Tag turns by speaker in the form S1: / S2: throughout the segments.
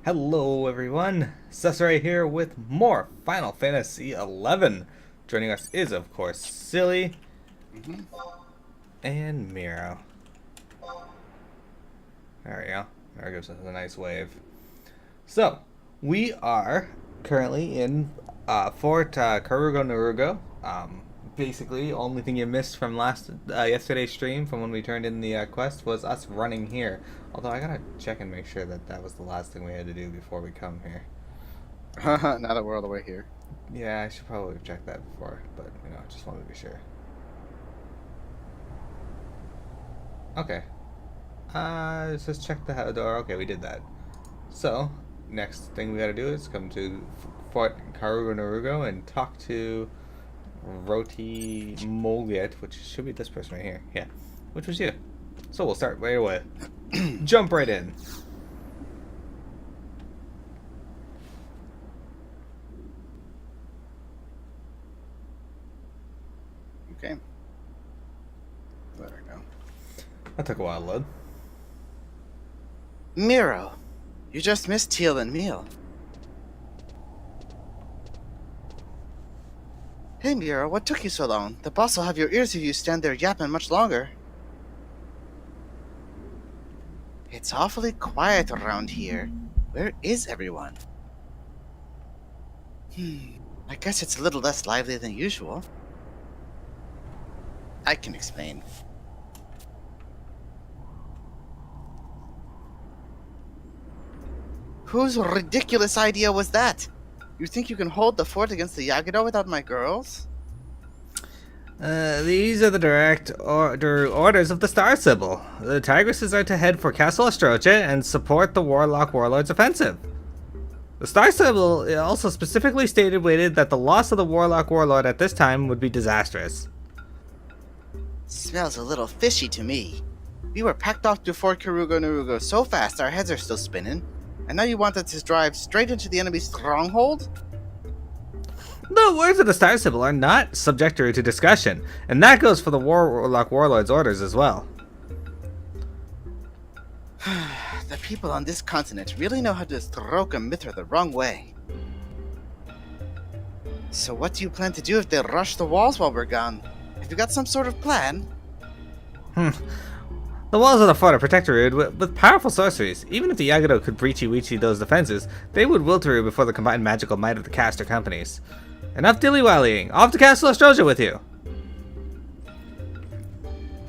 S1: Hello everyone, Cesare here with more Final Fantasy XI. Joining us is, of course, Silly and Miro. There we go. There gives us a nice wave. So, we are currently in Fort Karugo-Narugo. Basically, only thing you missed from yesterday's stream from when we turned in the quest was us running here. Although I gotta check and make sure that that was the last thing we had to do before we come here.
S2: Now that we're all the way here.
S1: Yeah, I should probably have checked that before, but I just wanted to be sure. Okay. Just check the door. Okay, we did that. So, next thing we gotta do is come to Fort Karugo-Narugo and talk to Roti Molget, which should be this person right here. Yeah, which was you. So we'll start right away. Jump right in.
S2: Okay. Let her go.
S1: That took a while to load.
S3: Miro, you just missed Teal and Meal. Hey Miro, what took you so long? The boss will have your ears if you stand there yapping much longer. It's awfully quiet around here. Where is everyone? I guess it's a little less lively than usual. I can explain. Whose ridiculous idea was that? You think you can hold the fort against the Yagado without my girls?
S1: These are the direct orders of the Star Sibyl. The Tigresses are to head for Castle Ostrocha and support the Warlock Warlord's offensive. The Star Sibyl also specifically waited that the loss of the Warlock Warlord at this time would be disastrous.
S3: Smells a little fishy to me. We were packed off to Fort Karugo-Narugo so fast our heads are still spinning, and now you want us to drive straight into the enemy's stronghold?
S1: The words of the Star Sibyl are not subject to discussion, and that goes for the Warlock Warlord's orders as well.
S3: The people on this continent really know how to stroke a Mithra the wrong way. So what do you plan to do if they rush the walls while we're gone? Have you got some sort of plan?
S1: The walls of the fort are protected with powerful sorceries. Even if the Yagado could breachy-weachy those defenses, they would wilt before the combined magical might of the caster companies. Enough dilly-wallying. Off to Castle Ostroja with you.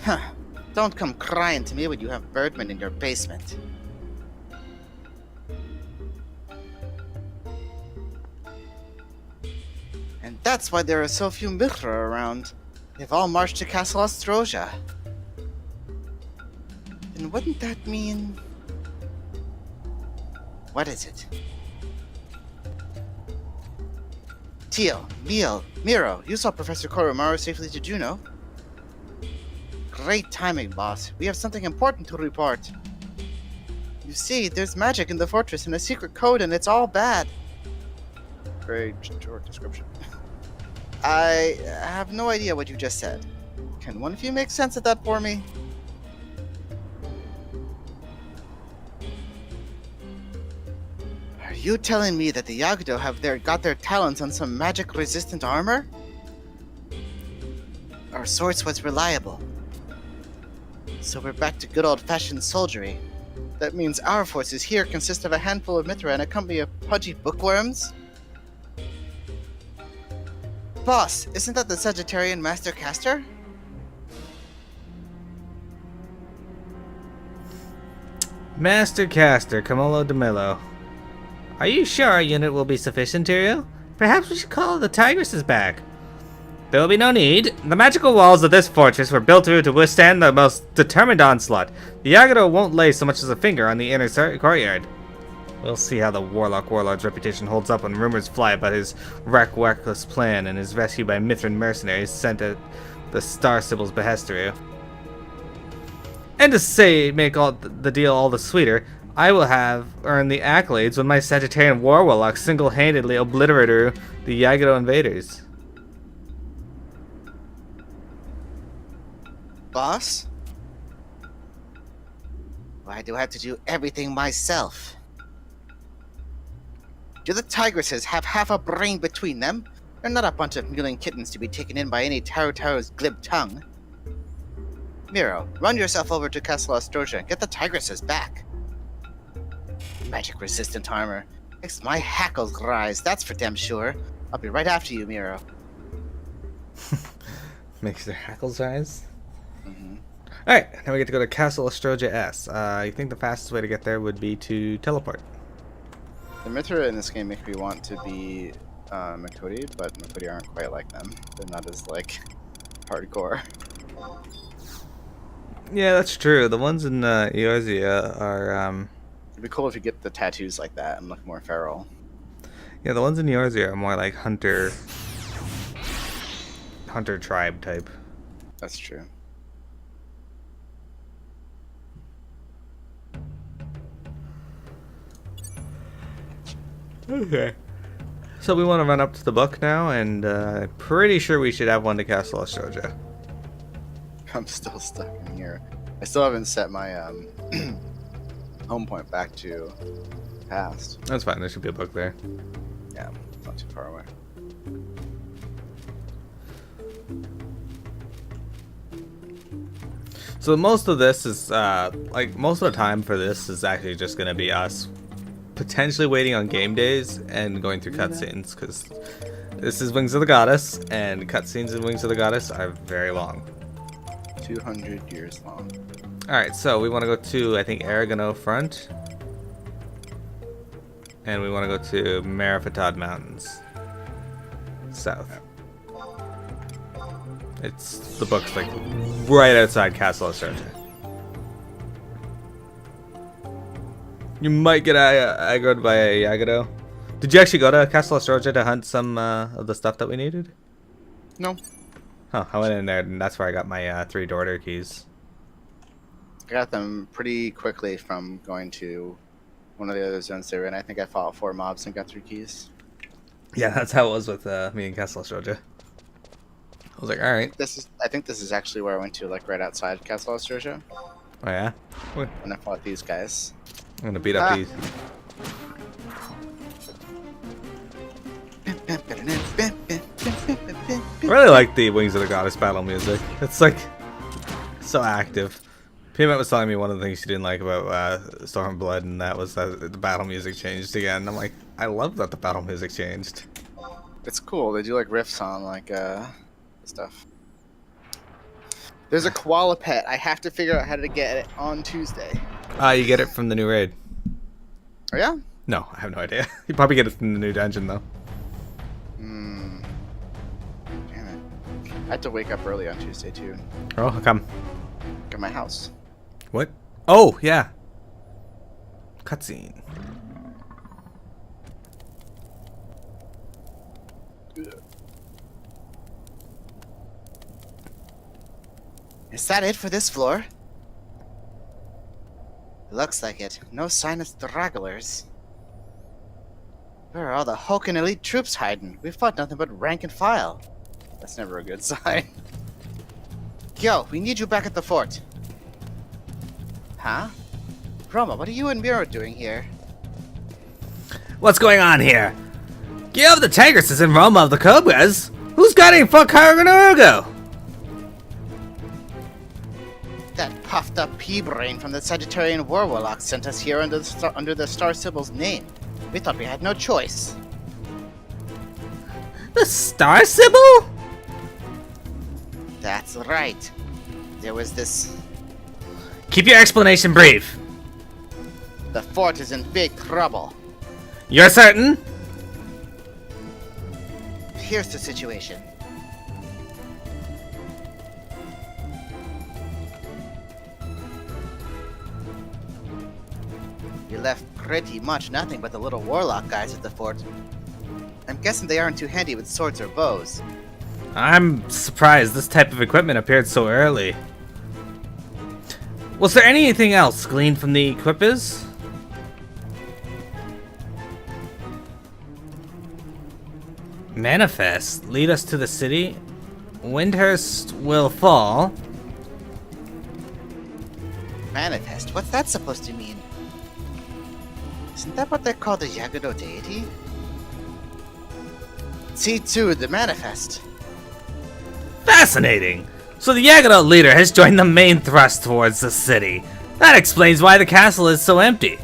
S3: Huh. Don't come crying to me when you have Birdman in your basement. And that's why there are so few Mithra around. They've all marched to Castle Ostroja. Then wouldn't that mean... What is it? Teal, Miro, you saw Professor Koromaru safely to Juno. Great timing, boss. We have something important to report. You see, there's magic in the fortress and a secret code, and it's all bad.
S2: Very short description.
S3: I have no idea what you just said. Can one of you make sense of that for me? Are you telling me that the Yagdo have got their talons on some magic-resistant armor? Our source was reliable. So we're back to good old-fashioned soldiery. That means our forces here consist of a handful of Mithra and a company of pudgy bookworms? Boss, isn't that the Sagittarian Master Caster?
S1: Master Caster, Camolo de Milo. Are you sure our unit will be sufficient, Tyrio? Perhaps we should call the Tigresses back. There will be no need. The magical walls of this fortress were built to withstand the most determined onslaught. The Yagado won't lay so much as a finger on the inner courtyard. We'll see how the Warlock Warlord's reputation holds up when rumors fly about his reckless plan and his rescue by Mithran mercenaries sent at the Star Sibyl's behest through. And to make all the deal all the sweeter, I will have earned the accolades when my Sagittarian War Warlock single-handedly obliterated the Yagado invaders.
S3: Boss? Why do I have to do everything myself? Do the tigresses have half a brain between them? They're not a bunch of mewling kittens to be taken in by any Taro's glib tongue. Miro, run yourself over to Castle Astrosia and get the tigresses back. Magic-resistant armor. Makes my hackles rise, that's for damn sure. I'll be right after you, Miro.
S1: Makes their hackles rise.
S3: Mm-hmm.
S1: Alright, now we get to go to Castle Astrosia S. I think the fastest way to get there would be to teleport.
S2: The Mithra in this game make me want to be Makoti, but Makoti aren't quite like them. They're not as, like, hardcore.
S1: Yeah, that's true. The ones in Eorzea are,
S2: It'd be cool if you get the tattoos like that and look more feral.
S1: yeah, the ones in Eorzea are more like hunter tribe type.
S2: That's true.
S1: Okay. So we want to run up to the book now, and pretty sure we should have one to Castle Astrosia.
S2: I'm still stuck in here. I still haven't set my home point back to past.
S1: That's fine. There should be a book there.
S2: Yeah, it's not too far away.
S1: So most of this is like most of the time for this is actually just gonna be us potentially waiting on game days and going through cutscenes, because this is Wings of the Goddess, and cutscenes in Wings of the Goddess are very long.
S2: 200 years long.
S1: Alright, so we want to go to, I think, Aragano Front. And we want to go to Marifatad Mountains. South. It's, the book's like right outside Castle Astrosia. You might get aggroed by a Yagado. Did you actually go to Castle Astrosia to hunt some of the stuff that we needed?
S2: No.
S1: Huh, I went in there and that's where I got my 3 Dorter keys.
S2: I got them pretty quickly from going to one of the other zones they were in. I think I fought 4 mobs and got 3 keys.
S1: Yeah, that's how it was with me and Castle Astrosia. I was like, alright.
S2: I think this is actually where I went to, like right outside Castle Astrosia.
S1: Oh yeah?
S2: When I fought these guys.
S1: I'm gonna beat up these. I really like the Wings of the Goddess battle music. It's like so active. Peanut was telling me one of the things she didn't like about Stormblood, and that was that the battle music changed again. I'm like, I love that the battle music changed.
S2: It's cool. They do like riffs on like stuff. There's a koala pet. I have to figure out how to get it on Tuesday.
S1: You get it from the new raid.
S2: Oh yeah?
S1: No, I have no idea. You probably get it from the new dungeon though.
S2: Hmm. Damn it. I had to wake up early on Tuesday too.
S1: Oh, how come?
S2: Get my house.
S1: What? Oh, yeah. Cutscene.
S3: Is that it for this floor? Looks like it. No sign of stragglers. Where are all the Hokan elite troops hiding? We've fought nothing but rank and file.
S2: That's never a good sign.
S3: Yo, we need you back at the fort. Huh? Roma, what are you and Miro doing here?
S1: What's going on here? Give of the Tigresses and Roma of the Cobras? Who's guarding Fort Karugo-Narugo?
S3: That puffed up pea-brain from the Sagittarian Warlock sent us here under the Star Sibyl's name. We thought we had no choice.
S1: The Star Sibyl?
S3: That's right. There was this...
S1: Keep your explanation brief.
S3: The fort is in big trouble.
S1: You're certain?
S3: Here's the situation. We left pretty much nothing but the little warlock guys at the fort. I'm guessing they aren't too handy with swords or bows.
S1: I'm surprised this type of equipment appeared so early. Was there anything else gleaned from the equippers? Manifest. Lead us to the city. Windhurst will fall.
S3: Manifest? What's that supposed to mean? Isn't that what they call the Yagado deity? See too, the manifest.
S1: Fascinating! So the Yagano leader has joined the main thrust towards the city. That explains why the castle is so empty.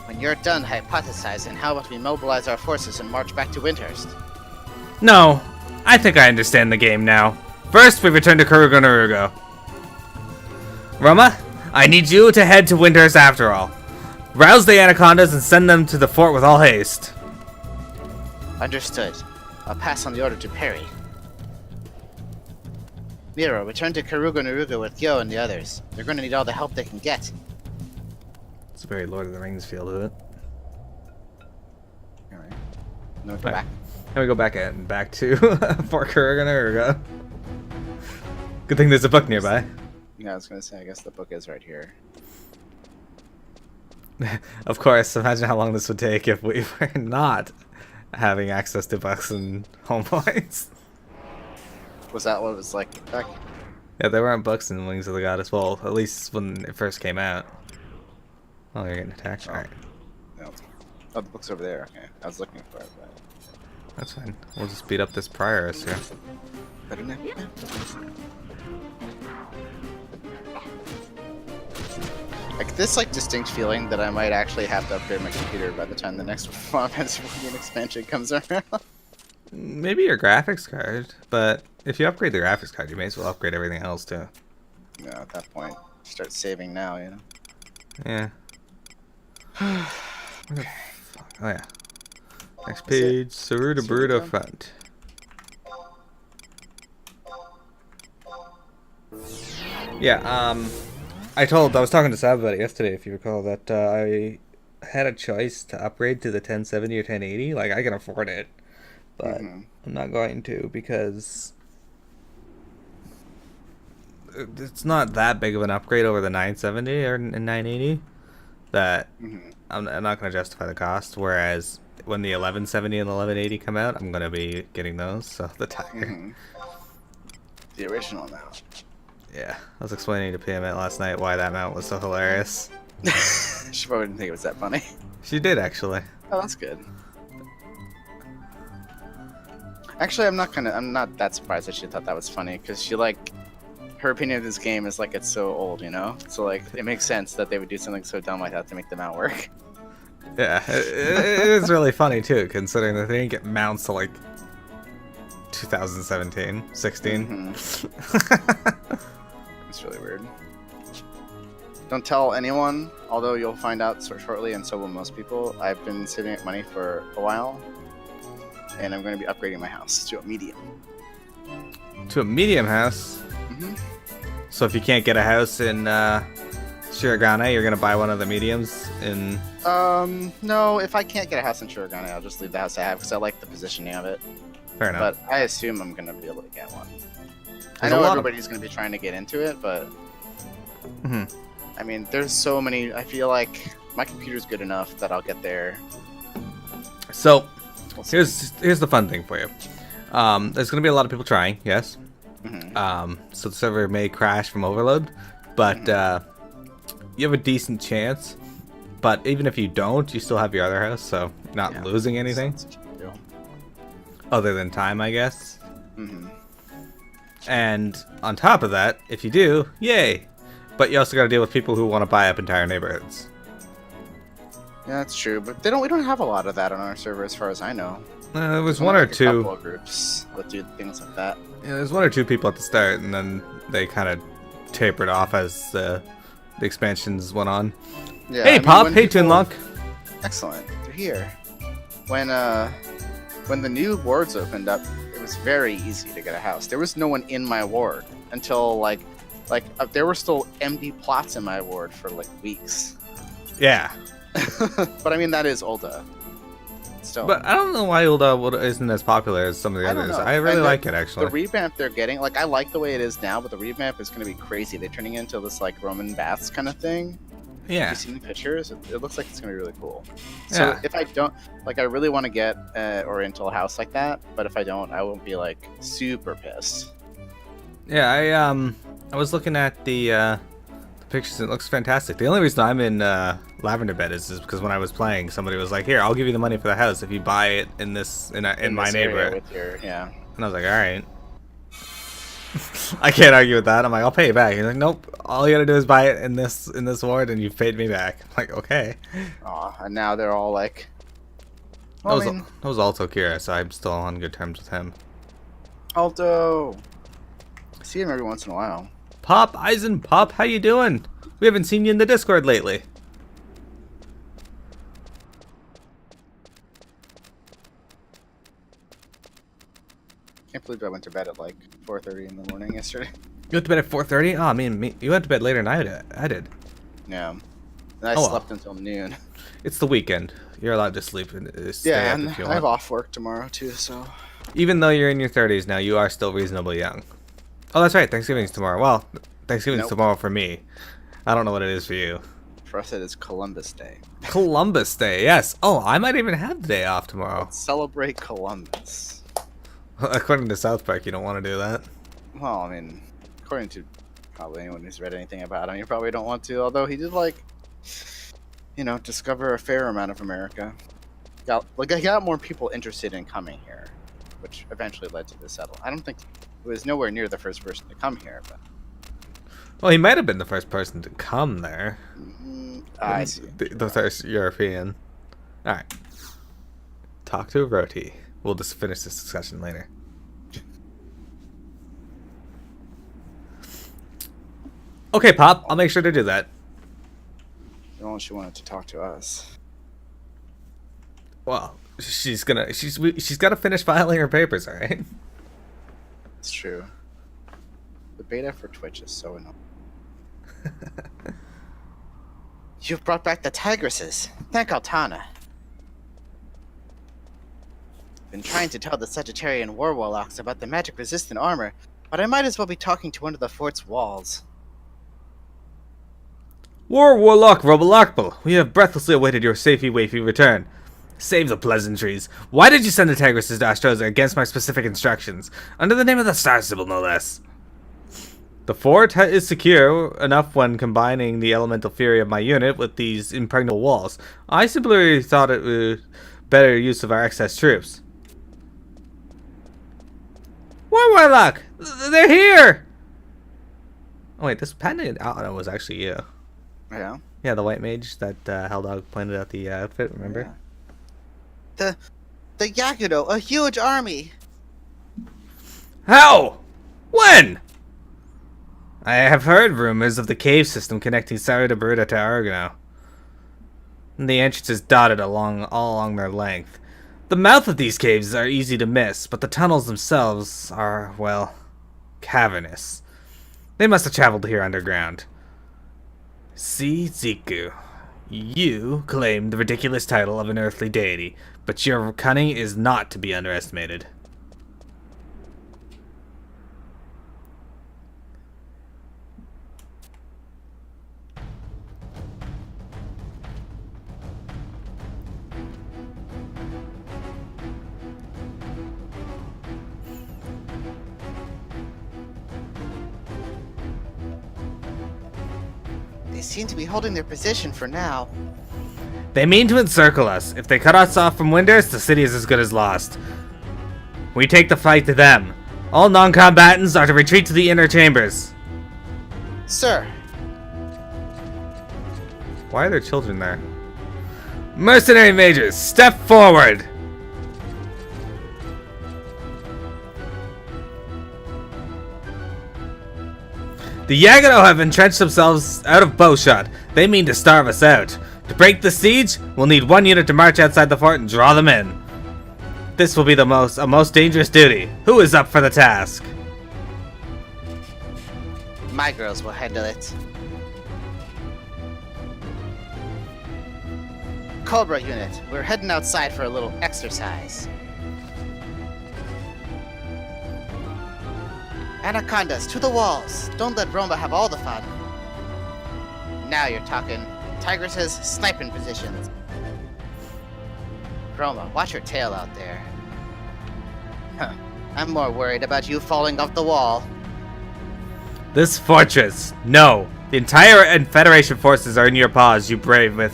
S3: When you're done hypothesizing, how about we mobilize our forces and march back to Windhurst?
S1: No, I think I understand the game now. First, we return to Karugo-Narugo. Roma, I need you to head to Windhurst after all. Rouse the anacondas and send them to the fort with all haste.
S3: Understood. I'll pass on the order to Perry. Miro, return to Karugo-Narugo with Yo and the others. They're going to need all the help they can get.
S1: It's a very Lord of the Rings feel to it.
S3: Alright. No, go back.
S1: Now we go back to Fort Karugo-Narugo. Good thing there's a book nearby.
S2: Yeah, I was gonna say, I guess the book is right here.
S1: Of course, imagine how long this would take if we were not having access to books and home points.
S2: Was that what it was like back?
S1: Yeah, there weren't books in Wings of the Goddess. Well, at least when it first came out. Oh, you're getting attacked? Alright.
S2: No. Oh, the book's over there. Okay, I was looking for it, but...
S1: That's fine. We'll just beat up this prioress here.
S2: Like this, like distinct feeling that I might actually have to upgrade my computer by the time the next Final Fantasy XIV expansion comes around.
S1: Maybe your graphics card, but if you upgrade the graphics card, you may as well upgrade everything else too.
S2: Yeah, at that point, start saving now, you know.
S1: Yeah. Where the fuck? Oh yeah. Next page, Saruta Bruta front. Yeah, I was talking to Sab about it yesterday, if you recall, that I had a choice to upgrade to the 1070 or 1080. Like, I can afford it, but I'm not going to because it's not that big of an upgrade over the 970 or 980 that I'm not going to justify the cost, whereas when the 1170 and the 1180 come out, I'm going to be getting those, so the Tiger.
S2: The original now.
S1: Yeah, I was explaining to PMet last night why that mount was so hilarious.
S2: She probably didn't think it was that funny.
S1: She did, actually.
S2: Oh, that's good. Actually, I'm not that surprised that she thought that was funny, because she, like, her opinion of this game is, like, it's so old, you know? So, like, it makes sense that they would do something so dumb like that to make the mount work.
S1: Yeah, it is really funny, too, considering that they didn't get mounts to, like, 2017, 16.
S2: It's really weird. Don't tell anyone, although you'll find out shortly, and so will most people. I've been saving up money for a while, and I'm going to be upgrading my house to a medium.
S1: To a medium house? So if you can't get a house in Shirogane, you're going to buy one of the mediums in...
S2: No, if I can't get a house in Shirogane, I'll just leave the house I have, because I like the positioning of it.
S1: Fair enough.
S2: But I assume I'm going to be able to get one. I know everybody's going to be trying to get into it, but... I mean, there's so many... I feel like my computer's good enough that I'll get there.
S1: So, here's the fun thing for you. There's going to be a lot of people trying, yes. So the server may crash from overload, but you have a decent chance. But even if you don't, you still have your other house, so you're not losing anything. Other than time, I guess. And on top of that, if you do, yay! But you also got to deal with people who want to buy up entire neighborhoods.
S2: Yeah, that's true, but we don't have a lot of that on our server, as far as I know.
S1: There was one or two.
S2: A couple of groups that do things like that.
S1: Yeah, there's one or two people at the start, and then they kind of tapered off as the expansions went on.
S2: Yeah,
S1: hey, Pop! Hey, Toonlock!
S2: Excellent, they're here. When the new wards opened up, it was very easy to get a house. There was no one in my ward until like there were still empty plots in my ward for like weeks.
S1: Yeah.
S2: But I mean, that is Ulda. Still.
S1: But I don't know why Ulda isn't as popular as some of the others. I really like it, actually.
S2: The revamp they're getting, like, I like the way it is now, but the revamp is going to be crazy. They're turning it into this, like, Roman baths kind of thing.
S1: Yeah.
S2: Have you seen the pictures? It looks like it's going to be really cool. So if I don't, like, I really want to get an Oriental house like that, but if I don't, I won't be, like, super pissed.
S1: Yeah, I was looking at the pictures. It looks fantastic. The only reason I'm in Lavender Bed is because when I was playing, somebody was like, "Here, I'll give you the money for the house if you buy it in this in my
S2: this area
S1: neighborhood."
S2: with your, yeah.
S1: And I was like, "All right." I can't argue with that. I'm like, "I'll pay you back." He's like, "Nope. All you gotta do is buy it in this ward, and you've paid me back." I'm like, "Okay."
S2: Aw, and now they're all like. Well,
S1: That was also Kira, so I'm still on good terms with him.
S2: Alto. I see him every once in a while.
S1: Pop, Eisen, Pop, how you doing? We haven't seen you in the Discord lately.
S2: Can't believe I went to bed at like 4:30 in the morning yesterday.
S1: You went to bed at 4:30? Oh, me, you went to bed later than I did.
S2: Yeah. And I
S1: Oh, well.
S2: slept until noon.
S1: It's the weekend. You're allowed to sleep and stay
S2: Yeah,
S1: up
S2: and
S1: if you
S2: I have
S1: want.
S2: off work tomorrow too, so.
S1: Even though you're in your 30s now, you are still reasonably young. Oh, that's right. Thanksgiving's tomorrow. Well, Thanksgiving's
S2: Nope.
S1: tomorrow for me. I don't know what it is for you.
S2: For us, it is Columbus Day.
S1: Columbus Day, yes. Oh, I might even have the day off tomorrow.
S2: Celebrate Columbus.
S1: According to South Park, you don't want to do that.
S2: Well, I mean, according to probably anyone who's read anything about him, you probably don't want to. Although he did, like, you know, discover a fair amount of America. I got more people interested in coming here, which eventually led to the settle. I don't think he was nowhere near the first person to come here, but.
S1: Well, he might have been the first person to come there.
S2: I see.
S1: The first European. Alright. Talk to Roti. We'll just finish this discussion later. Okay, Pop. I'll make sure to do that.
S2: Unless she wanted to talk to us.
S1: Well, she's got to finish filing her papers, alright?
S2: It's true. The beta for Twitch is so annoying.
S3: You've brought back the tigresses. Thank Altana. Been trying to tell the Sagittarian War Warlocks about the magic-resistant armor, but I might as well be talking to one of the fort's walls.
S1: Warlock Warlord, we have breathlessly awaited your safety-wafy return. Save the pleasantries. Why did you send the Tigresses to Astroza against my specific instructions? Under the name of the Star Symbol, no less. The fort is secure enough when combining the elemental fury of my unit with these impregnable walls. I simply thought it was better use of our excess troops. Warlock! They're here! Oh wait, this patented outfit was actually you.
S2: Yeah.
S1: Yeah, the white mage that Helldog pointed out the outfit, remember?
S2: Yeah.
S3: The Yakudo, a huge army!
S1: How? When? I have heard rumors of the cave system connecting Sarah de Bruta to Argonaut. The entrance is dotted all along their length. The mouth of these caves are easy to miss, but the tunnels themselves are, well, cavernous. They must have traveled here underground. See, Ziku, you claim the ridiculous title of an earthly deity, but your cunning is not to be underestimated.
S3: They seem to be holding their position for now.
S1: They mean to encircle us. If they cut us off from Winders, the city is as good as lost. We take the fight to them. All non-combatants are to retreat to the inner chambers.
S3: Sir!
S1: Why are there children there? Mercenary majors, step forward! The Yagano have entrenched themselves out of bowshot. They mean to starve us out. To break the siege, we'll need one unit to march outside the fort and draw them in. This will be a most dangerous duty. Who is up for the task?
S3: My girls will handle it. Cobra unit, we're heading outside for a little exercise. Anacondas, to the walls! Don't let Roma have all the fun. Now you're talking. Tigresses, sniping positions. Roma, watch your tail out there. Huh. I'm more worried about you falling off the wall.
S1: This fortress, no. The entire Federation forces are in your paws,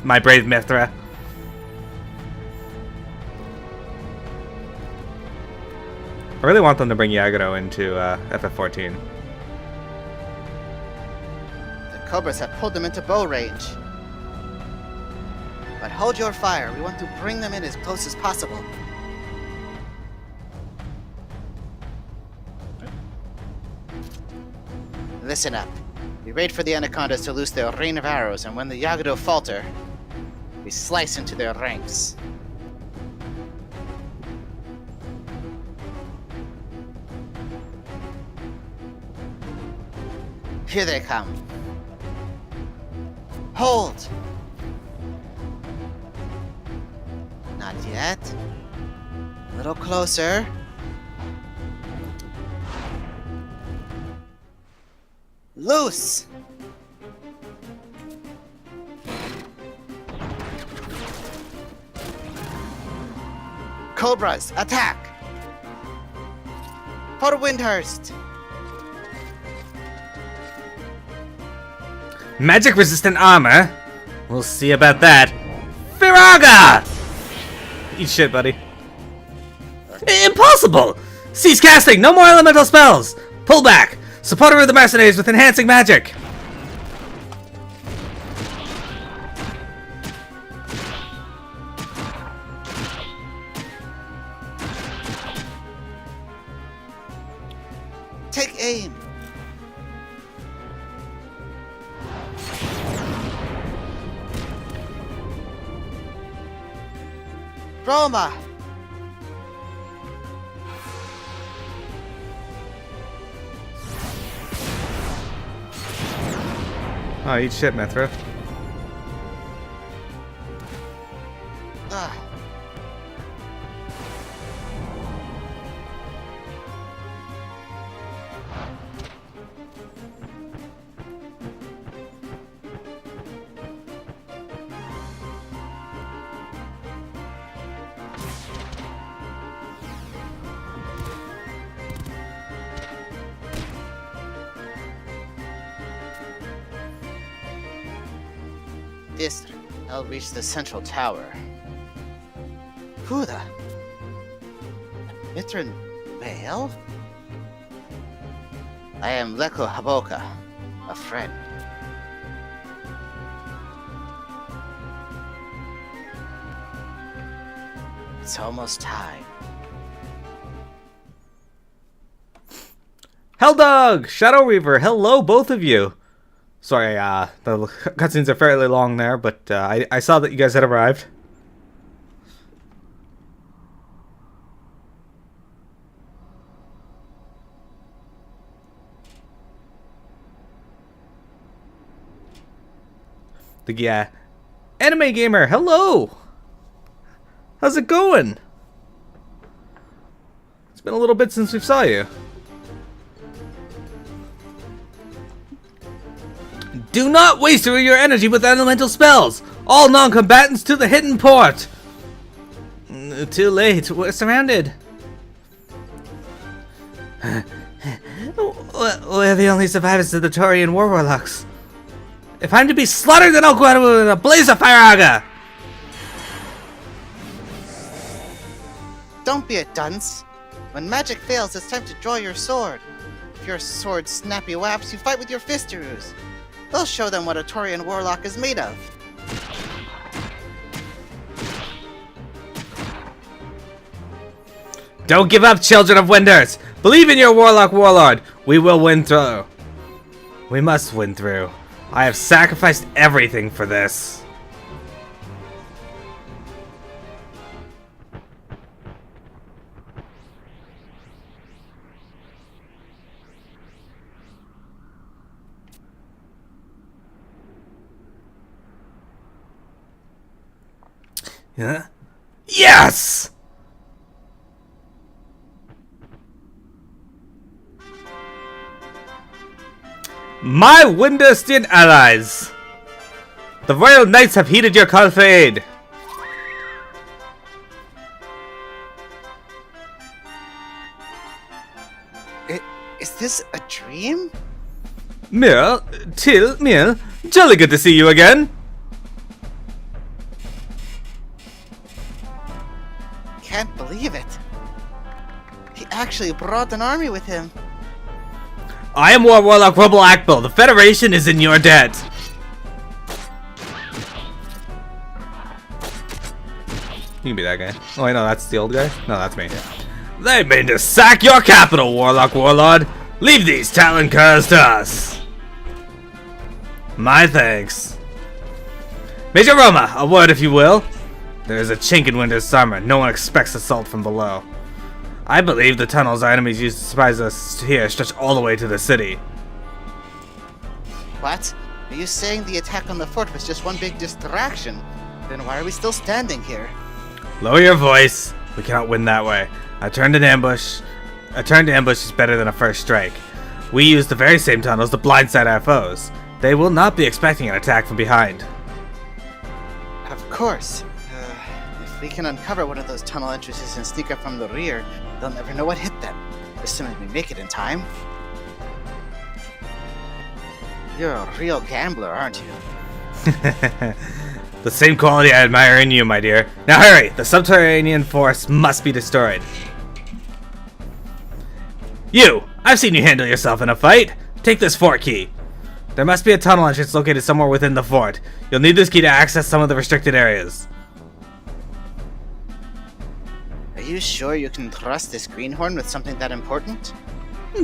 S1: my brave Mithra. I really want them to bring Yagero into FF14.
S3: The Cobras have pulled them into bow range. But hold your fire. We want to bring them in as close as possible. Listen up. We wait for the Anacondas to loose their rain of arrows, and when the Yagado falter, we slice into their ranks. Here they come. Hold! Not yet. A little closer. Loose! Cobras, attack! For Windhurst!
S1: Magic-resistant armor? We'll see about that. Firaga! Eat shit, buddy. Impossible! Cease casting! No more elemental spells! Pull back! Supporter of the mercenaries with enhancing magic!
S3: Take aim! Roma!
S1: Oh, eat shit, Mithra.
S3: Ah. This, I'll reach the central tower. Who the? Mithran Vale? I am Leko Haboka, a friend. It's almost time.
S1: Helldog! Shadow Reaver, hello, both of you. Sorry, the cutscenes are fairly long there, but I saw that you guys had arrived. The Anime Gamer, hello! How's it going? It's been a little bit since we saw you. Do not waste your energy with elemental spells! All non-combatants to the hidden port! Too late, we're surrounded. We're the only survivors of the Taurian Warlocks. If I'm to be slaughtered, then I'll go out with a blaze of fire.
S3: Don't be a dunce. When magic fails, it's time to draw your sword. If your sword snappy waps, you fight with your fisteroos. They'll show them what a Taurian Warlock is made of.
S1: Don't give up, children of Winders! Believe in your Warlock Warlord! We will win through. We must win through. I have sacrificed everything for this. Huh? Yes! My Winderstian allies! The Royal Knights have heeded your call for aid.
S3: Is this a dream?
S1: Mir, Till, Mir, jolly good to see you again.
S3: Can't believe it. He actually brought an army with him.
S1: I am Warlock Warlord. The Federation is in your debt. You can be that guy. Oh, wait, no, that's the old guy? No, that's me. They mean to sack your capital, Warlock Warlord. Leave these talon curs to us. My thanks. Major Roma, a word if you will. There is a chink in winter's armor. No one expects assault from below. I believe the tunnels our enemies used to surprise us here stretch all the way to the city.
S3: What? Are you saying the attack on the fort was just one big distraction? Then why are we still standing here?
S1: Lower your voice. We cannot win that way. A turn to ambush is better than a first strike. We use the very same tunnels to blindside our foes. They will not be expecting an attack from behind.
S3: Of course. If we can uncover one of those tunnel entrances and sneak up from the rear, they'll never know what hit them. Assuming we make it in time. You're a real gambler, aren't you?
S1: The same quality I admire in you, my dear. Now hurry! The subterranean force must be destroyed. You! I've seen you handle yourself in a fight. Take this fort key. There must be a tunnel entrance located somewhere within the fort. You'll need this key to access some of the restricted areas.
S3: Are you sure you can trust this greenhorn with something that important?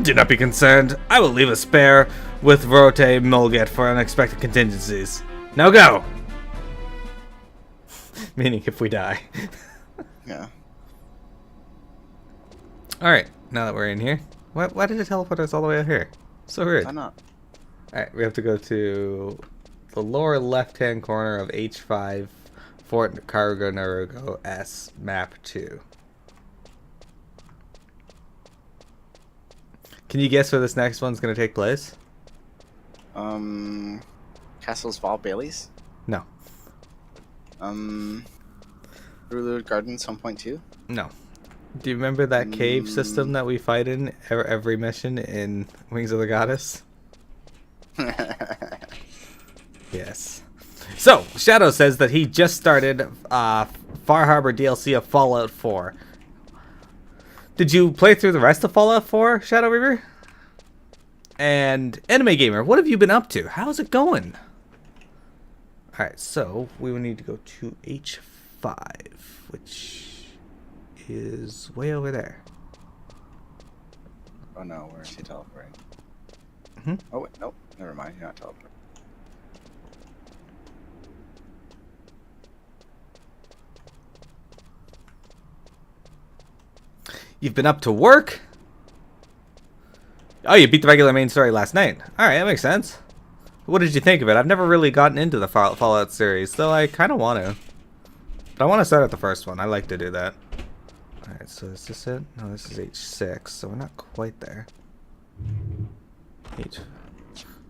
S1: Do not be concerned. I will leave a spare with Rote Mulget for unexpected contingencies. Now go! Meaning if we die.
S3: Yeah.
S1: Alright, now that we're in here. Why did it teleport us all the way out here? So weird.
S3: Why not?
S1: Alright, we have to go to the lower left-hand corner of H5, Fort Karugo-Narugo S, Map 2. Can you guess where this next one's going to take place?
S2: Castle's Val Bailey's?
S1: No.
S2: Rulud Gardens 1.2?
S1: No. Do you remember that cave system that we fight in every mission in Wings of the Goddess? Yes. So, Shadow says that he just started Far Harbor DLC of Fallout 4. Did you play through the rest of Fallout 4, Shadow Reaver? And Anime Gamer, what have you been up to? How's it going? Alright, so we will need to go to H5, which is way over there.
S2: Oh no, where is he teleporting?
S1: Hmm?
S2: Oh wait, nope, never mind, you're not teleporting.
S1: You've been up to work? Oh, you beat the regular main story last night. Alright, that makes sense. What did you think of it? I've never really gotten into the Fallout series, though I kind of want to. But I want to start at the first one. I like to do that. Alright, so is this it? No, this is H6, so we're not quite there. H.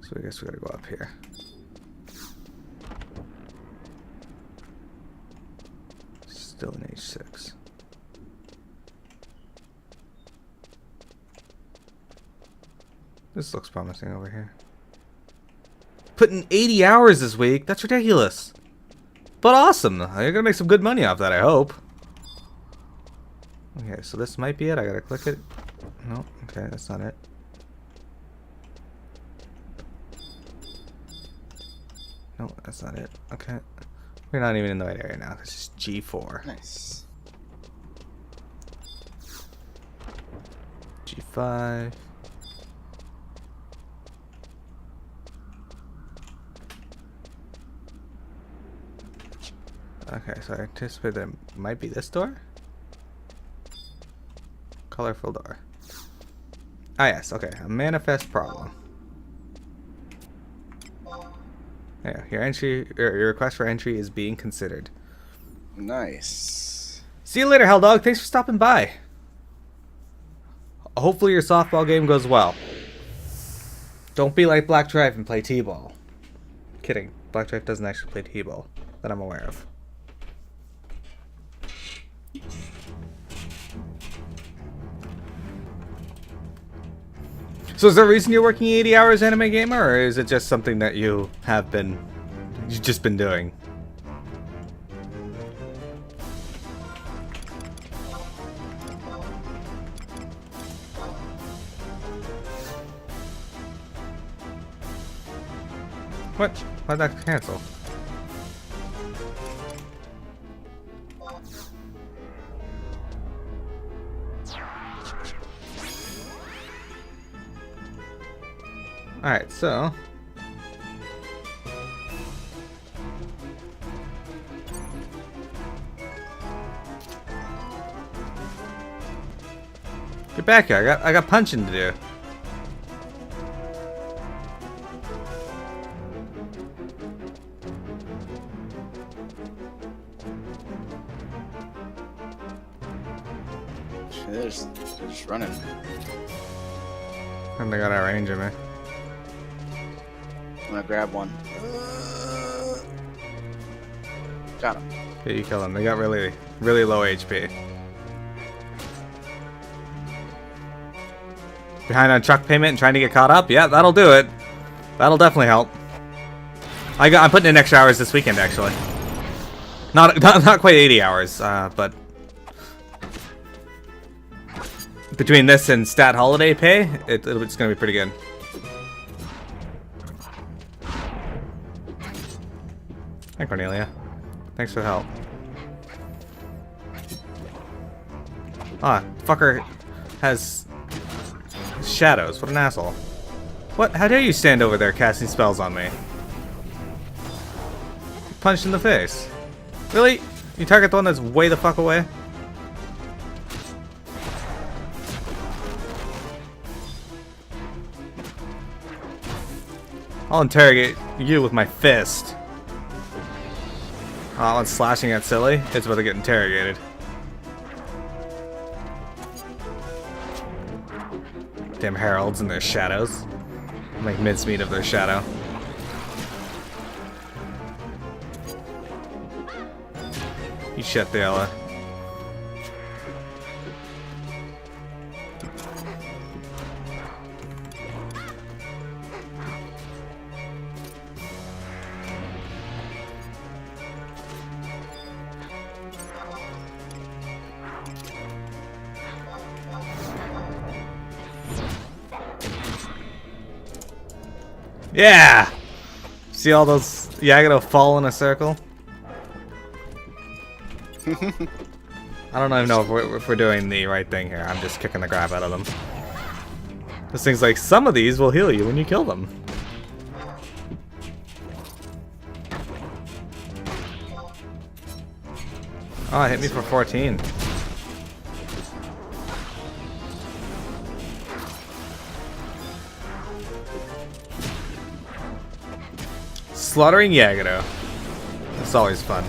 S1: So I guess we gotta go up here. Still in H6. This looks promising over here. Putting 80 hours this week? That's ridiculous. But awesome. You're gonna make some good money off that, I hope. Okay, so this might be it. I gotta click it. No, okay, that's not it. No, that's not it. Okay. We're not even in the right area now. This is G4.
S2: Nice.
S1: G5. Okay, so I anticipate that it might be this door? Colorful door. Ah yes, okay. A manifest problem. Yeah, your request for entry is being considered.
S2: Nice.
S1: See you later, Helldog. Thanks for stopping by. Hopefully your softball game goes well. Don't be like Black Drive and play T-ball. Kidding. Black Drive doesn't actually play T-ball that I'm aware of. So is there a reason you're working 80 hours, Anime Gamer, or is it just something that you've just been doing? What? Why'd that cancel? Alright, so... Get back here, I got punching to do.
S2: They're just running.
S1: And they got a range of me.
S2: I'm gonna grab one. Got him.
S1: Yeah, you kill them. They got really low HP. Behind on truck payment and trying to get caught up? Yeah, that'll do it. That'll definitely help. I'm putting in extra hours this weekend, actually. Not quite 80 hours, but between this and stat holiday pay, it's gonna be pretty good. Hi, Cornelia. Thanks for the help. Ah, fucker has shadows. What an asshole. What? How dare you stand over there casting spells on me? Punched in the face. Really? You target the one that's way the fuck away? I'll interrogate you with my fist. Oh, that one's slashing at silly. It's about to get interrogated. Damn heralds and their shadows. Make mincemeat of their shadow. You shut the Ella. Yeah! See all those Yagato fall in a circle? I don't even know if we're doing the right thing here. I'm just kicking the crap out of them. This thing's like, some of these will heal you when you kill them. Oh, it hit me for 14. Slaughtering Yagato. It's always fun.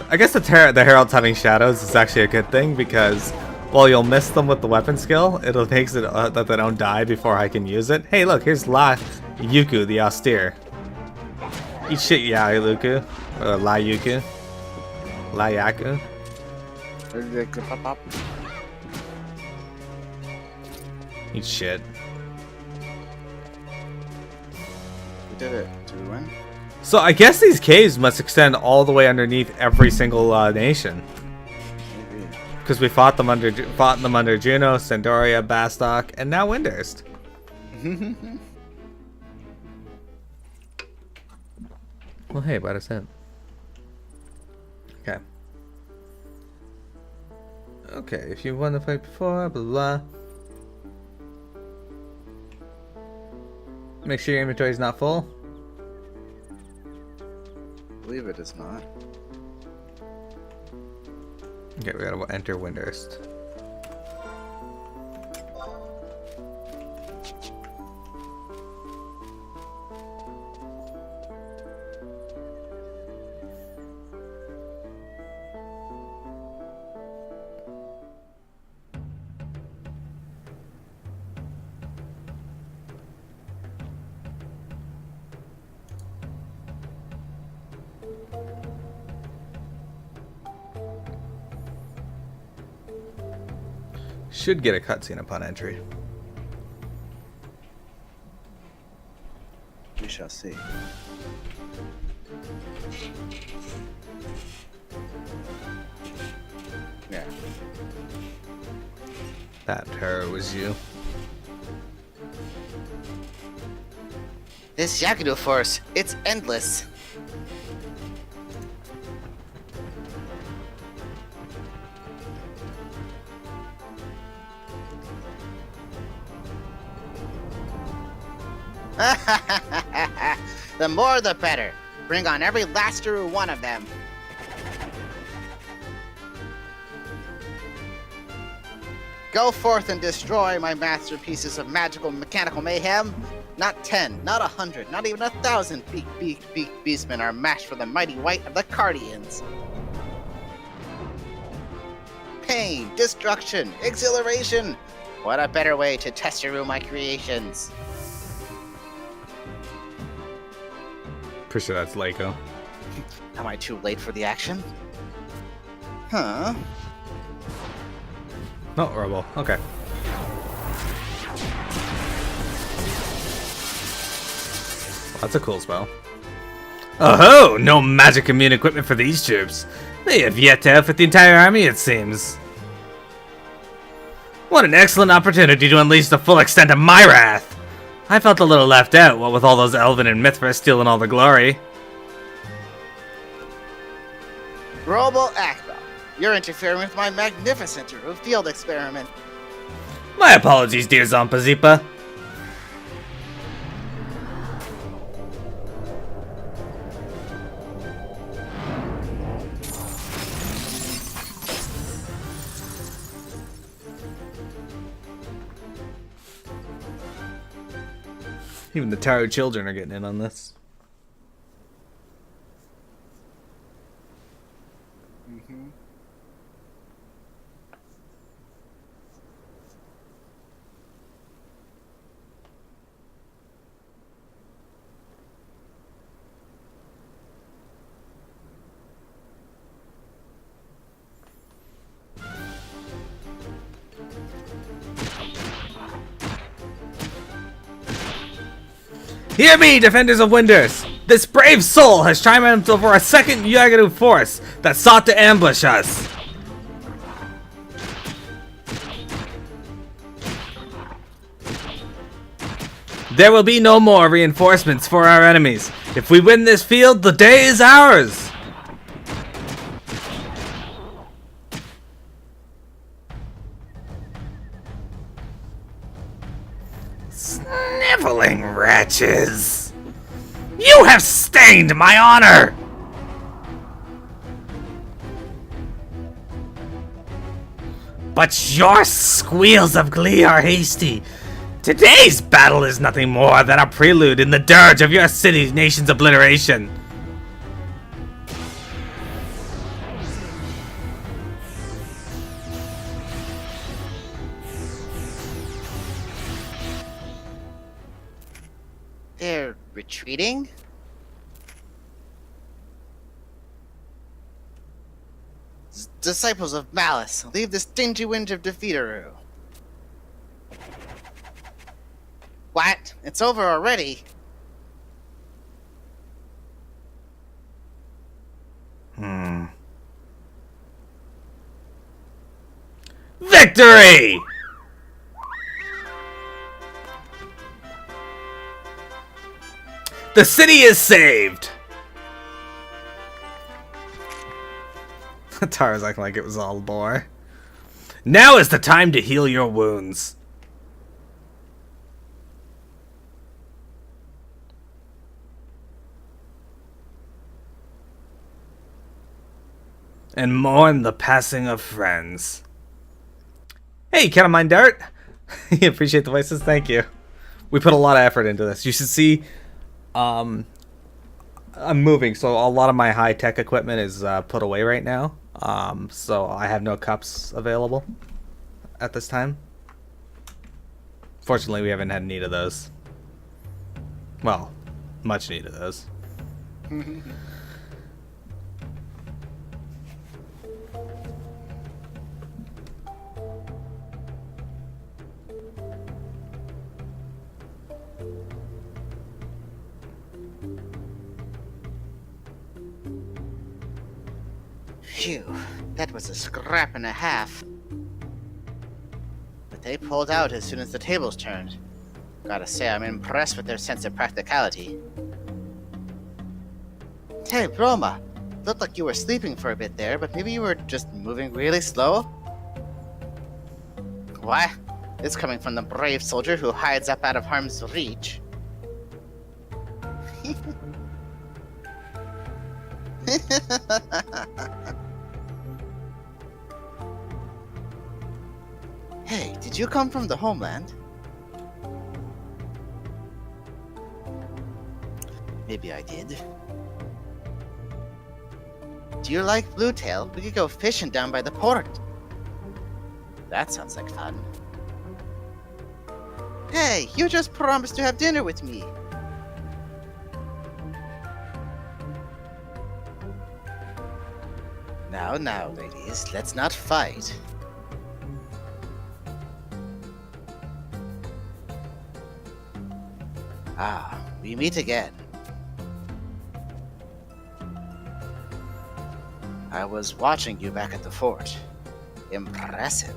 S1: I guess the Heralds having shadows is actually a good thing because while you'll miss them with the weapon skill, it'll make it that they don't die before I can use it. Hey, look, here's La Yuku, the austere. Eat shit, Yaluku. Or La Yuku. La Yaku. Eat shit.
S2: We did it. Did we win?
S1: So I guess these caves must extend all the way underneath every single nation.
S2: Maybe.
S1: Because we fought them under Juno, Sandoria, Bastok, and now Windurst. Well, hey, what is it? Okay. Okay, if you won the fight before, blah blah. Make sure your inventory is not full.
S2: I believe it is not.
S1: Okay, we gotta enter Windurst. Should get a cutscene upon entry.
S2: We shall see. Yeah.
S1: That terror was you.
S3: This Yakudo force, it's endless. The more the better. Bring on every last one of them. Go forth and destroy my masterpieces of magical mechanical mayhem. Not 10, not 100, not even 1,000 beastmen are matched for the mighty white of the Cardians. Pain, destruction, exhilaration. What a better way to test my creations.
S1: Pretty sure that's Leiko.
S3: Am I too late for the action? Huh?
S1: No, Robo. Okay. That's a cool spell. Oh ho! No magic immune equipment for these troops. They have yet to outfit the entire army, it seems. What an excellent opportunity to unleash the full extent of my wrath! I felt a little left out, what with all those Elven and Mithras stealing all the glory.
S3: Robo Akba, you're interfering with my magnificent field experiment.
S1: My apologies, dear Zompazipa. Even the Taro children are getting in on this.
S2: Mm-hmm.
S1: Hear me, defenders of Winders! This brave soul has triumphed over a second Yakudo force that sought to ambush us. There will be no more reinforcements for our enemies. If we win this field, the day is ours. Sniveling wretches! You have stained my honor! But your squeals of glee are hasty. Today's battle is nothing more than a prelude in the dirge of your city-nation's obliteration.
S3: They're retreating? Disciples of Malice, leave this dingy winge of Defeateroo. What? It's over already?
S1: Victory! The city is saved! Tara's acting like it was all bore. Now is the time to heal your wounds. And mourn the passing of friends. Hey, Can't Mind Dart. Appreciate the voices, thank you. We put a lot of effort into this. You should see, I'm moving, so a lot of my high-tech equipment is put away right now. So I have no cups available at this time. Fortunately, we haven't had need of those. Well, much need of those.
S3: Phew, that was a scrap and a half. But they pulled out as soon as the tables turned. Gotta say, I'm impressed with their sense of practicality. Hey, Broma, looked like you were sleeping for a bit there, but maybe you were just moving really slow? What? This coming from the brave soldier who hides up out of harm's reach. Hey, did you come from the homeland? Maybe I did. Do you like Bluetail? We could go fishing down by the port. That sounds like fun. Hey, you just promised to have dinner with me. Now, ladies, let's not fight. Ah, we meet again. I was watching you back at the fort. Impressive.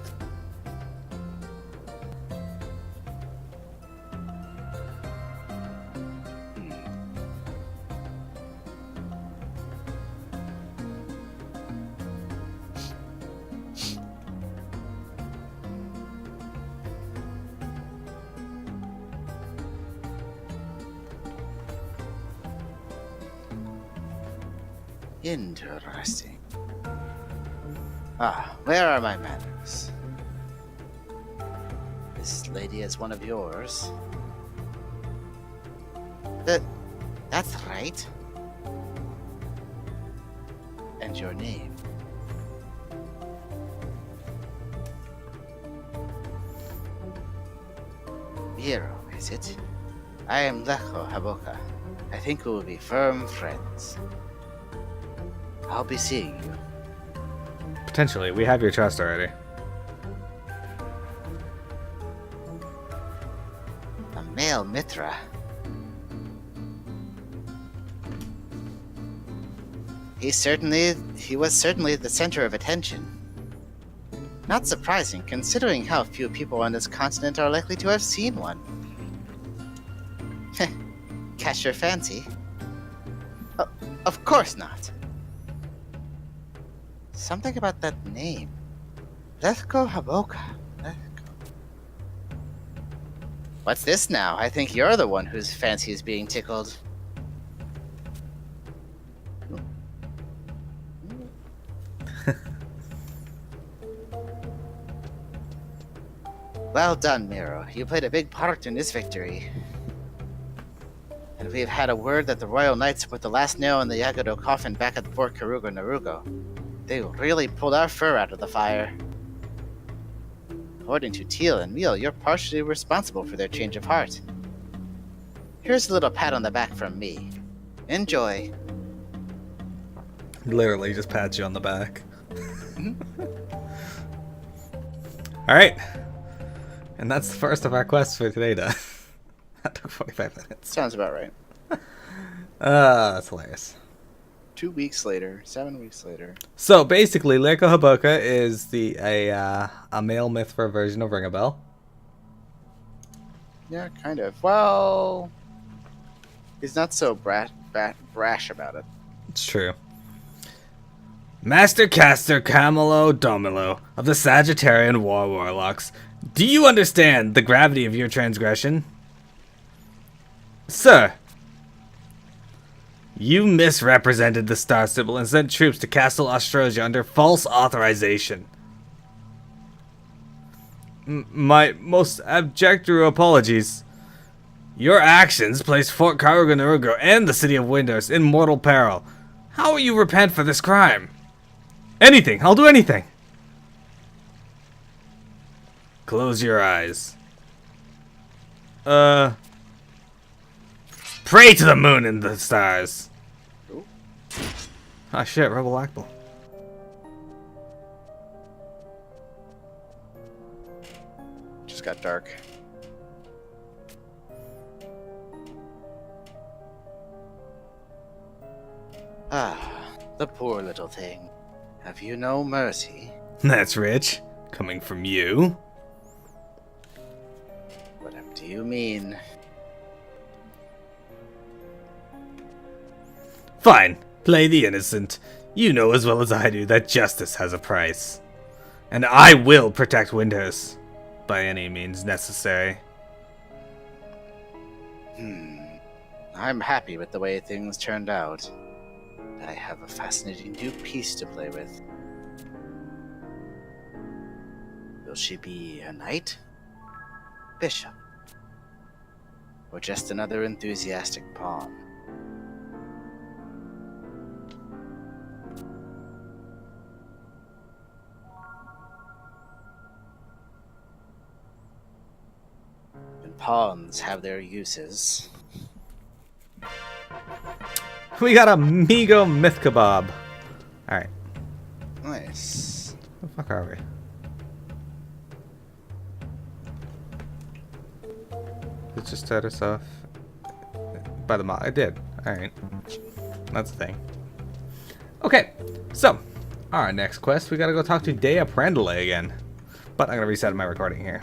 S3: Interesting. Ah, where are my manners? This lady is one of yours. That's right. And your name? Miro, is it? I am Lecho Haboka. I think we will be firm friends. I'll be seeing you.
S1: Potentially. We have your trust already.
S3: A male Mithra. He was certainly the center of attention. Not surprising, considering how few people on this continent are likely to have seen one. Catch your fancy? Oh, of course not. Something about that name. Lecho Haboka. What's this now? I think you're the one whose fancy is being tickled. Well done, Miro. You played a big part in this victory. And we've had a word that the Royal Knights put the last nail in the Yagudo coffin back at Fort Karugo-Narugo. They really pulled our fur out of the fire. According to Teal and Meal, you're partially responsible for their change of heart. Here's a little pat on the back from me. Enjoy.
S1: Literally just pats you on the back. Alright. And that's the first of our quests for today, done. That took 45 minutes.
S2: Sounds about right.
S1: That's hilarious.
S2: 2 weeks later, 7 weeks later.
S1: So basically, Lecho Haboka is a male Mithra version of Ring a Bell.
S2: Yeah, kind of. Well, he's not so brash about it.
S1: It's true. Master Caster Camelo Domilo of the Sagittarian Warlocks. Do you understand the gravity of your transgression? Sir, you misrepresented the star symbol and sent troops to Castle Ostrosia under false authorization. My most abject apologies. Your actions placed Fort Karugo-Narugo and the city of Windows in mortal peril. How will you repent for this crime? Anything. I'll do anything. Close your eyes. Pray to the moon and the stars.
S2: Ooh.
S1: Ah, shit, Rebel Akbal.
S2: Just got dark.
S3: Ah, the poor little thing. Have you no mercy?
S1: That's rich. Coming from you.
S3: What do you mean?
S1: Fine. Play the innocent. You know as well as I do that justice has a price. And I will protect Windhurst. By any means necessary.
S3: I'm happy with the way things turned out. I have a fascinating new piece to play with. Will she be a knight? Bishop? Or just another enthusiastic pawn? And pawns have their uses.
S1: We got a Migo Myth Kebab. Alright.
S3: Nice.
S1: Where the fuck are we? It just set us off by the mod. I did. Alright. That's the thing. Okay. So, our next quest, we gotta go talk to Dea Prandale again. But I'm gonna reset my recording here.